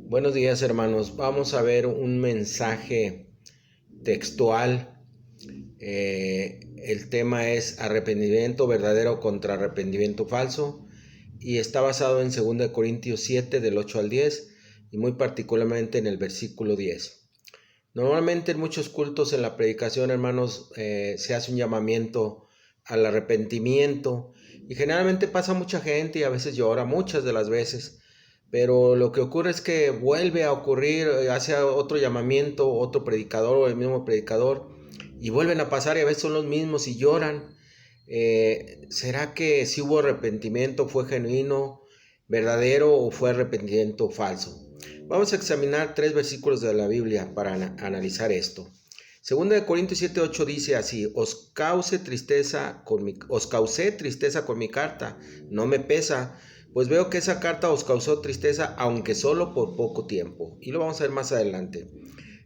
Buenos días, hermanos. Vamos a ver un mensaje textual. El tema es arrepentimiento verdadero contra arrepentimiento falso y está basado en 2 Corintios 7 del 8 al 10 y muy particularmente en el versículo 10. Normalmente en muchos cultos en la predicación, hermanos, se hace un llamamiento al arrepentimiento y generalmente pasa mucha gente y a veces llora, muchas de las veces. Pero lo que ocurre es que vuelve a ocurrir, hace otro llamamiento, otro predicador o el mismo predicador, y vuelven a pasar y a veces son los mismos y lloran. ¿Será que si hubo arrepentimiento, fue genuino, verdadero o fue arrepentimiento falso? Vamos a examinar 3 versículos de la Biblia para analizar esto. Segunda de Corintios 7:8 dice así: os causé tristeza con mi carta, no me pesa, pues veo que esa carta os causó tristeza, aunque solo por poco tiempo. Y lo vamos a ver más adelante.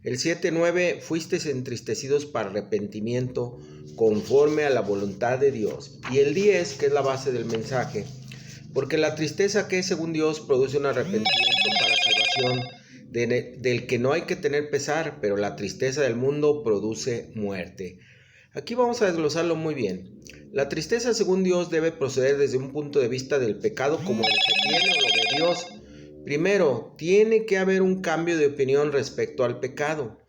El 7:9, fuisteis entristecidos para arrepentimiento conforme a la voluntad de Dios. Y el 10, que es la base del mensaje, porque la tristeza que es según Dios produce un arrepentimiento para salvación, del que no hay que tener pesar, pero la tristeza del mundo produce muerte. Aquí vamos a desglosarlo muy bien. La tristeza según Dios debe proceder desde un punto de vista del pecado como el que tiene o lo de Dios. Primero, tiene que haber un cambio de opinión respecto al pecado.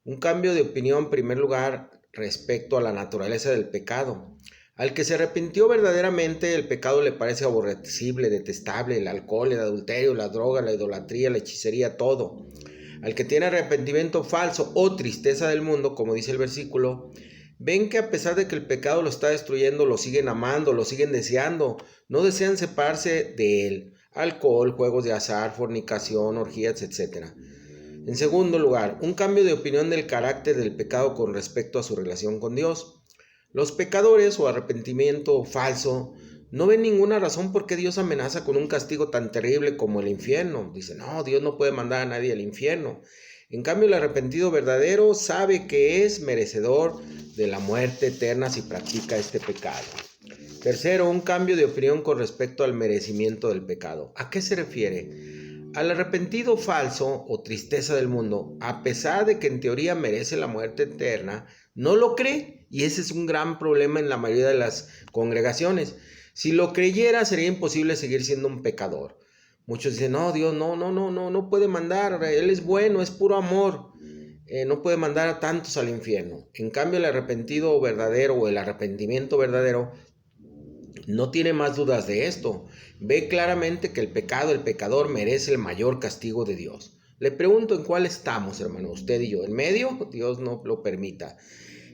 Un cambio de opinión, en primer lugar, respecto a la naturaleza del pecado. Al que se arrepintió verdaderamente, el pecado le parece aborrecible, detestable, el alcohol, el adulterio, la droga, la idolatría, la hechicería, todo. Al que tiene arrepentimiento falso o tristeza del mundo, como dice el versículo, ven que a pesar de que el pecado lo está destruyendo, lo siguen amando, lo siguen deseando, no desean separarse de él. Alcohol, juegos de azar, fornicación, orgías, etc. En segundo lugar, un cambio de opinión del carácter del pecado con respecto a su relación con Dios. Los pecadores o arrepentimiento falso no ven ninguna razón por qué Dios amenaza con un castigo tan terrible como el infierno. Dicen, no, Dios no puede mandar a nadie al infierno. En cambio, el arrepentido verdadero sabe que es merecedor de la muerte eterna si practica este pecado. Tercero, un cambio de opinión con respecto al merecimiento del pecado. ¿A qué se refiere? Al arrepentido falso o tristeza del mundo, a pesar de que en teoría merece la muerte eterna, no lo cree, y ese es un gran problema en la mayoría de las congregaciones. Si lo creyera, sería imposible seguir siendo un pecador. Muchos dicen, no, Dios no puede mandar, Él es bueno, es puro amor, no puede mandar a tantos al infierno. En cambio, el arrepentido verdadero o el arrepentimiento verdadero no tiene más dudas de esto. Ve claramente que el pecador merece el mayor castigo de Dios. Le pregunto en cuál estamos, hermano, usted y yo. ¿En medio? Dios no lo permita.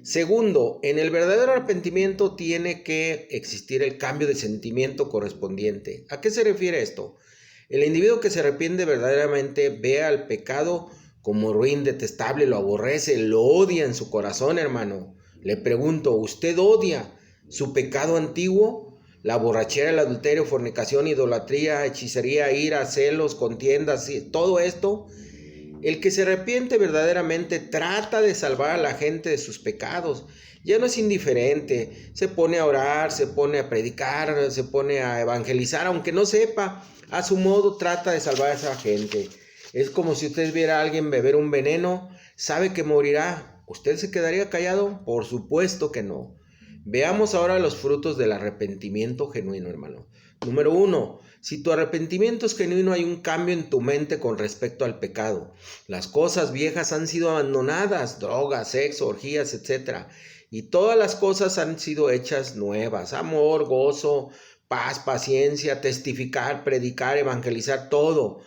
Segundo, en el verdadero arrepentimiento tiene que existir el cambio de sentimiento correspondiente. ¿A qué se refiere esto? El individuo que se arrepiente verdaderamente ve al pecado como ruin, detestable, lo aborrece, lo odia en su corazón, hermano. Le pregunto, ¿usted odia su pecado antiguo? La borrachera, el adulterio, fornicación, idolatría, hechicería, ira, celos, contiendas, todo esto. El que se arrepiente verdaderamente trata de salvar a la gente de sus pecados. Ya no es indiferente, se pone a orar, se pone a predicar, se pone a evangelizar, aunque no sepa, a su modo trata de salvar a esa gente. Es como si usted viera a alguien beber un veneno, sabe que morirá. ¿Usted se quedaría callado? Por supuesto que no. Veamos ahora los frutos del arrepentimiento genuino, hermano. Número 1. Si tu arrepentimiento es genuino, hay un cambio en tu mente con respecto al pecado. Las cosas viejas han sido abandonadas, drogas, sexo, orgías, etc. Y todas las cosas han sido hechas nuevas. Amor, gozo, paz, paciencia, testificar, predicar, evangelizar, todo.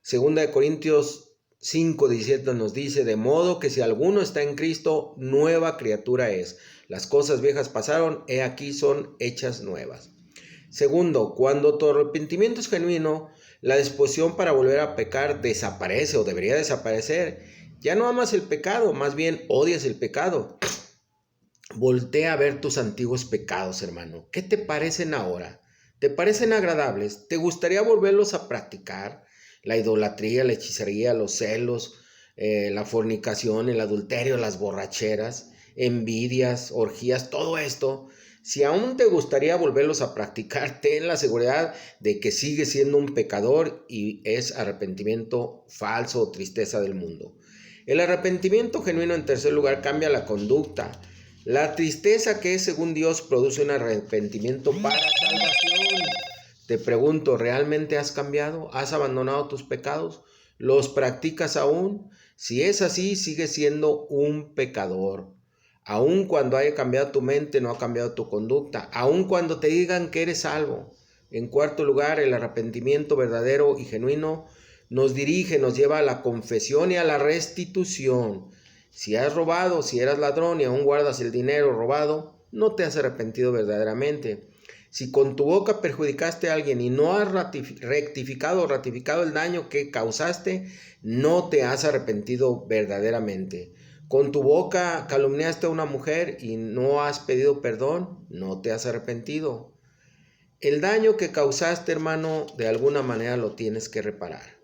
Segunda de Corintios 5:17 nos dice, de modo que si alguno está en Cristo, nueva criatura es. Las cosas viejas pasaron, he aquí son hechas nuevas. Segundo, cuando tu arrepentimiento es genuino, la disposición para volver a pecar desaparece o debería desaparecer. Ya no amas el pecado, más bien odias el pecado. Voltea a ver tus antiguos pecados, hermano. ¿Qué te parecen ahora? ¿Te parecen agradables? ¿Te gustaría volverlos a practicar? La idolatría, la hechicería, los celos, la fornicación, el adulterio, las borracheras, envidias, orgías, todo esto. Si aún te gustaría volverlos a practicar, ten la seguridad de que sigues siendo un pecador y es arrepentimiento falso o tristeza del mundo. El arrepentimiento genuino, en tercer lugar, cambia la conducta. La tristeza que es según Dios produce un arrepentimiento para salvación. Te pregunto, ¿realmente has cambiado? ¿Has abandonado tus pecados? ¿Los practicas aún? Si es así, sigues siendo un pecador. Aun cuando haya cambiado tu mente, no ha cambiado tu conducta. Aun cuando te digan que eres salvo. En cuarto lugar, el arrepentimiento verdadero y genuino nos dirige, nos lleva a la confesión y a la restitución. Si has robado, si eras ladrón y aún guardas el dinero robado, no te has arrepentido verdaderamente. Si con tu boca perjudicaste a alguien y no has rectificado o ratificado el daño que causaste, no te has arrepentido verdaderamente. Con tu boca calumniaste a una mujer y no has pedido perdón, no te has arrepentido. El daño que causaste, hermano, de alguna manera lo tienes que reparar.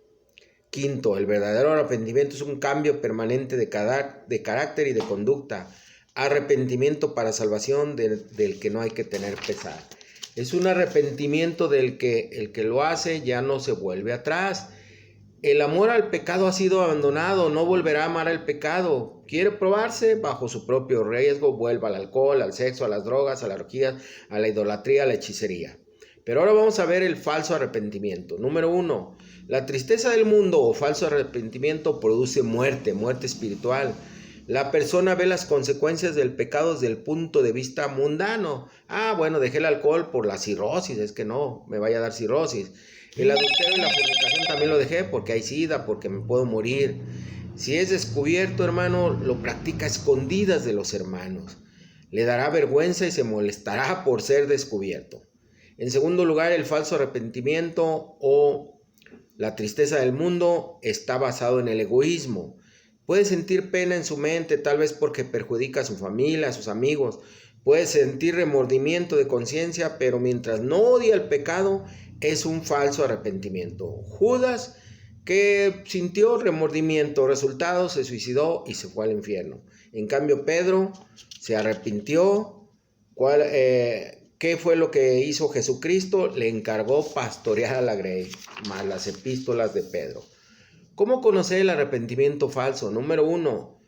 Quinto, el verdadero arrepentimiento es un cambio permanente de carácter y de conducta. Arrepentimiento para salvación del que no hay que tener pesar. Es un arrepentimiento del que el que lo hace ya no se vuelve atrás. El amor al pecado ha sido abandonado, no volverá a amar al pecado. Quiere probarse bajo su propio riesgo, vuelva al alcohol, al sexo, a las drogas, a las orgías, a la idolatría, a la hechicería. Pero ahora vamos a ver el falso arrepentimiento. Número 1. La tristeza del mundo o falso arrepentimiento produce muerte espiritual. La persona ve las consecuencias del pecado desde el punto de vista mundano. Bueno, dejé el alcohol por la cirrosis, es que no, me vaya a dar cirrosis. El adulterio y la fornicación también lo dejé porque hay sida, porque me puedo morir. Si es descubierto, hermano, lo practica a escondidas de los hermanos. Le dará vergüenza y se molestará por ser descubierto. En segundo lugar, el falso arrepentimiento o la tristeza del mundo está basado en el egoísmo. Puede sentir pena en su mente, tal vez porque perjudica a su familia, a sus amigos. Puede sentir remordimiento de conciencia, pero mientras no odia el pecado, es un falso arrepentimiento. Judas, que sintió remordimiento, resultado, se suicidó y se fue al infierno. En cambio, Pedro se arrepintió. ¿Qué fue lo que hizo Jesucristo? Le encargó pastorear a la grey, más las epístolas de Pedro. ¿Cómo conocer el arrepentimiento falso? Número 1.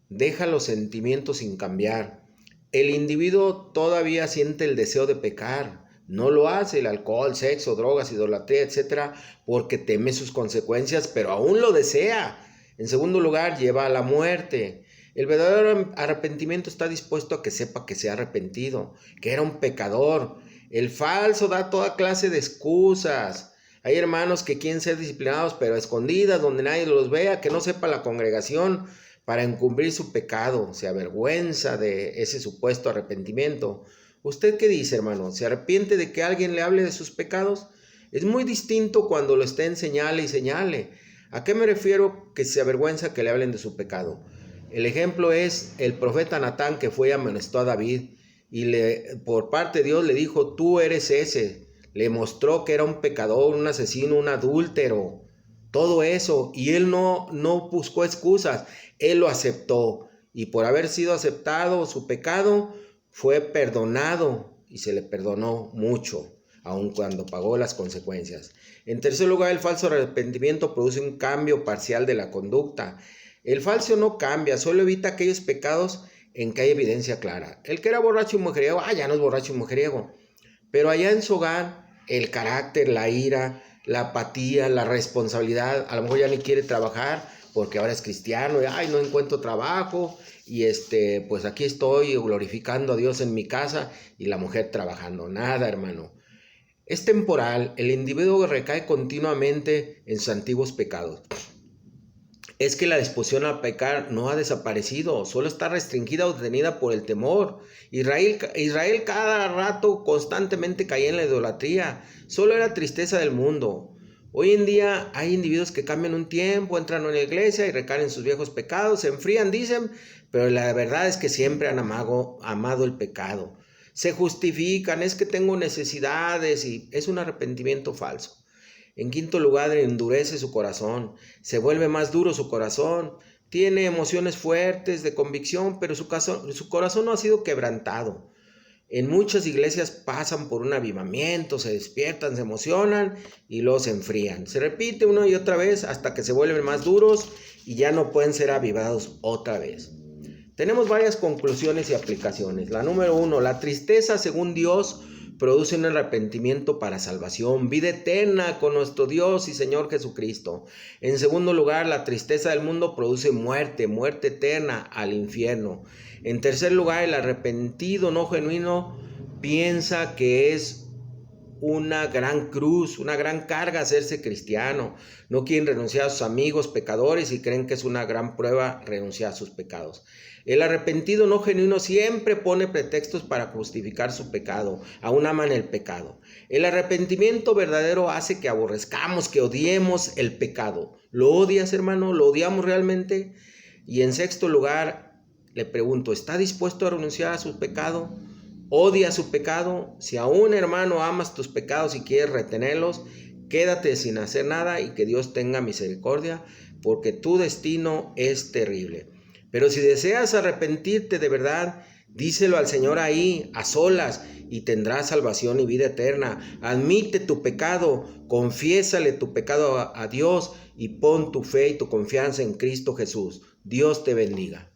Deja los sentimientos sin cambiar. El individuo todavía siente el deseo de pecar. No lo hace, el alcohol, sexo, drogas, idolatría, etc., porque teme sus consecuencias, pero aún lo desea. En segundo lugar, lleva a la muerte. El verdadero arrepentimiento está dispuesto a que sepa que se ha arrepentido, que era un pecador. El falso da toda clase de excusas. Hay hermanos que quieren ser disciplinados, pero a escondidas, donde nadie los vea, que no sepa la congregación, para encubrir su pecado. Se avergüenza de ese supuesto arrepentimiento. ¿Usted qué dice, hermano? ¿Se arrepiente de que alguien le hable de sus pecados? Es muy distinto cuando lo esté en señale y señale. ¿A qué me refiero que se avergüenza que le hablen de su pecado? El ejemplo es el profeta Natán, que fue y amonestó a David y por parte de Dios le dijo: tú eres ese. Le mostró que era un pecador, un asesino, un adúltero, todo eso, y él no buscó excusas, él lo aceptó, y por haber sido aceptado su pecado, fue perdonado, y se le perdonó mucho, aun cuando pagó las consecuencias. En tercer lugar, el falso arrepentimiento produce un cambio parcial de la conducta. El falso no cambia, solo evita aquellos pecados en que hay evidencia clara. El que era borracho y mujeriego, ya no es borracho y mujeriego, pero allá en su hogar, el carácter, la ira, la apatía, la responsabilidad, a lo mejor ya ni quiere trabajar porque ahora es cristiano, y no encuentro trabajo, y pues aquí estoy glorificando a Dios en mi casa, y la mujer trabajando. Nada, hermano. Es temporal, el individuo recae continuamente en sus antiguos pecados. Es que la disposición a pecar no ha desaparecido, solo está restringida o detenida por el temor. Israel cada rato constantemente caía en la idolatría, solo era tristeza del mundo. Hoy en día hay individuos que cambian un tiempo, entran en la iglesia y recaen en sus viejos pecados, se enfrían, dicen, pero la verdad es que siempre han amado el pecado. Se justifican, es que tengo necesidades, y es un arrepentimiento falso. En quinto lugar, endurece su corazón, se vuelve más duro su corazón, tiene emociones fuertes de convicción, pero su corazón no ha sido quebrantado. En muchas iglesias pasan por un avivamiento, se despiertan, se emocionan y luego se enfrían. Se repite una y otra vez hasta que se vuelven más duros y ya no pueden ser avivados otra vez. Tenemos varias conclusiones y aplicaciones. La número 1, la tristeza según Dios produce un arrepentimiento para salvación, vida eterna con nuestro Dios y Señor Jesucristo. En segundo lugar, la tristeza del mundo produce muerte, muerte eterna al infierno. En tercer lugar, el arrepentido no genuino piensa que es una gran cruz, una gran carga hacerse cristiano. No quieren renunciar a sus amigos pecadores y creen que es una gran prueba renunciar a sus pecados. El arrepentido no genuino siempre pone pretextos para justificar su pecado. Aún aman el pecado. El arrepentimiento verdadero hace que aborrezcamos, que odiemos el pecado. ¿Lo odias, hermano? ¿Lo odiamos realmente? Y en sexto lugar, le pregunto, ¿está dispuesto a renunciar a su pecado? ¿Odia su pecado? Si aún, hermano, amas tus pecados y quieres retenerlos, quédate sin hacer nada y que Dios tenga misericordia, porque tu destino es terrible. Pero si deseas arrepentirte de verdad, díselo al Señor ahí, a solas, y tendrás salvación y vida eterna. Admite tu pecado, confiésale tu pecado a Dios y pon tu fe y tu confianza en Cristo Jesús. Dios te bendiga.